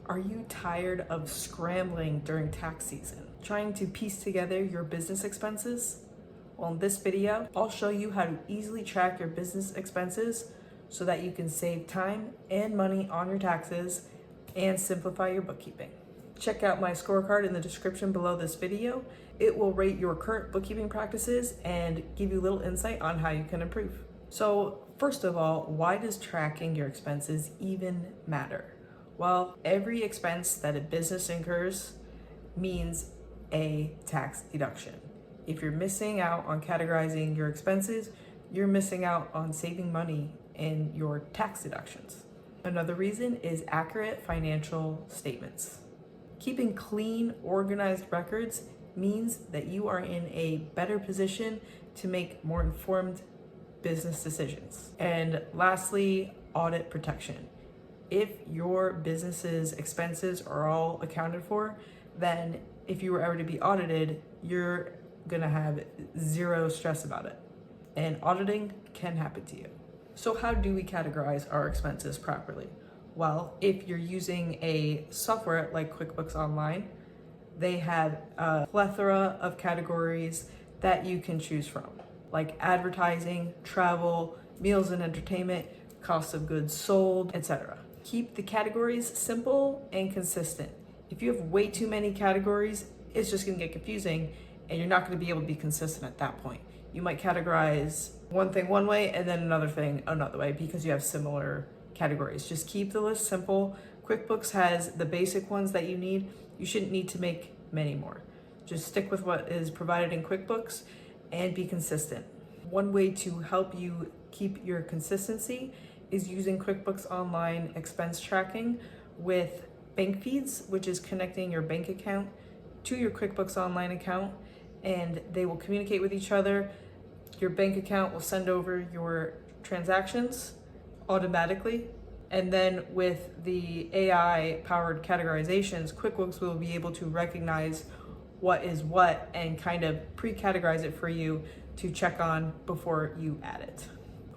Are you tired of scrambling during tax season, trying to piece together your business expenses? Well, in this video, I'll show you how to easily track your business expenses so that you can save time and money on your taxes and simplify your bookkeeping. Check out my scorecard in the description below this video. It will rate your current bookkeeping practices and give you a little insight on how you can improve. So first of all, why does tracking your expenses even matter? Well, every expense that a business incurs means a tax deduction. If you're missing out on categorizing your expenses, you're missing out on saving money in your tax deductions. Another reason is accurate financial statements. Keeping clean, organized records means that you are in a better position to make more informed business decisions. And lastly, audit protection. If your business's expenses are all accounted for, then if you were ever to be audited, you're gonna have zero stress about it. And auditing can happen to you. So how do we categorize our expenses properly? Well, if you're using a software like QuickBooks Online, they have a plethora of categories that you can choose from, like advertising, travel, meals and entertainment, cost of goods sold, etc. Keep the categories simple and consistent. If you have way too many categories, it's just gonna get confusing and you're not gonna be able to be consistent at that point. You might categorize one thing one way and then another thing another way because you have similar categories. Just keep the list simple. QuickBooks has the basic ones that you need. You shouldn't need to make many more. Just stick with what is provided in QuickBooks and be consistent. One way to help you keep your consistency is using QuickBooks Online expense tracking with bank feeds, which is connecting your bank account to your QuickBooks Online account, and they will communicate with each other. Your bank account will send over your transactions automatically. And then with the AI powered categorizations, QuickBooks will be able to recognize what is what and kind of pre-categorize it for you to check on before you add it.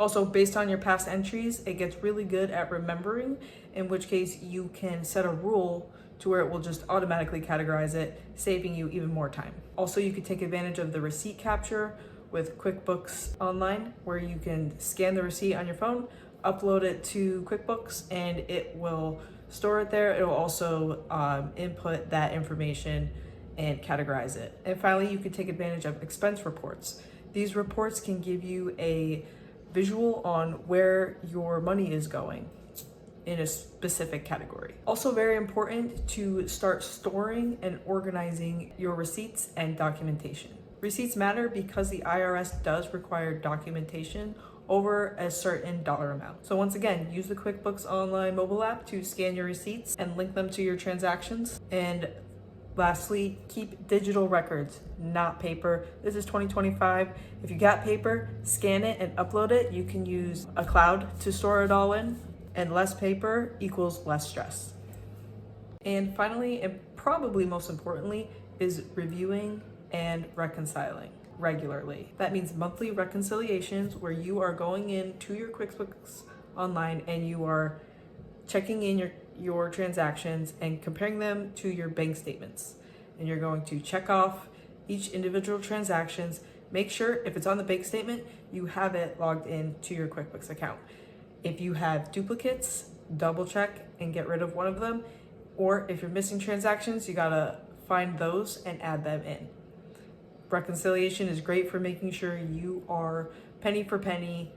Also, based on your past entries, it gets really good at remembering, in which case you can set a rule to where it will just automatically categorize it, saving you even more time. Also, you could take advantage of the receipt capture with QuickBooks Online, where you can scan the receipt on your phone, upload it to QuickBooks, and it will store it there. It will also input that information and categorize it. And finally, you can take advantage of expense reports. These reports can give you a visual on where your money is going in a specific category. Also very important to start storing and organizing your receipts and documentation. Receipts matter because the IRS does require documentation over a certain dollar amount. So once again, use the QuickBooks Online mobile app to scan your receipts and link them to your transactions. And lastly, keep digital records, not paper. This is 2025. If you got paper, scan it and upload it. You can use a cloud to store it all in, and less paper equals less stress. And finally, and probably most importantly, is reviewing and reconciling regularly. That means monthly reconciliations where you are going into your QuickBooks Online and you are checking in your transactions and comparing them to your bank statements. And you're going to check off each individual transactions. Make sure if it's on the bank statement, you have it logged in to your QuickBooks account. If you have duplicates, double check and get rid of one of them. Or if you're missing transactions, you gotta find those and add them in. Reconciliation is great for making sure you are penny for penny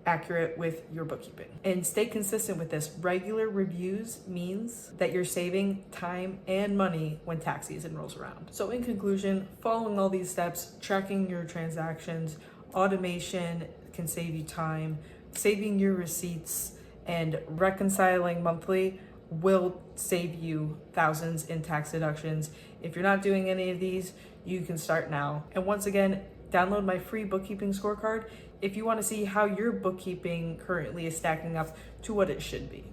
accurate with your bookkeeping. And stay consistent with this. Regular reviews means that you're saving time and money when tax season rolls around. So in conclusion, following all these steps, tracking your transactions, automation can save you time, saving your receipts, and reconciling monthly will save you thousands in tax deductions. If you're not doing any of these, you can start now. And once again, download my free bookkeeping scorecard if you want to see how your bookkeeping currently is stacking up to what it should be.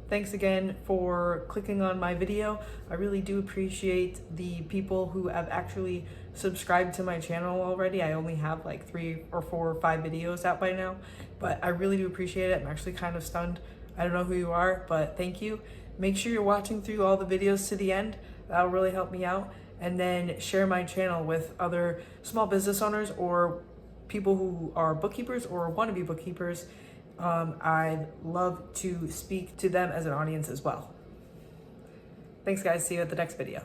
Thanks again for clicking on my video. I really do appreciate the people who have actually subscribed to my channel already. I only have like 3 or 4 or 5 videos out by now, but I really do appreciate it. I'm actually kind of stunned. I don't know who you are, but thank you. Make sure you're watching through all the videos to the end. That'll really help me out. And then share my channel with other small business owners or people who are bookkeepers or want to be bookkeepers. I'd love to speak to them as an audience as well. Thanks guys, see you at the next video.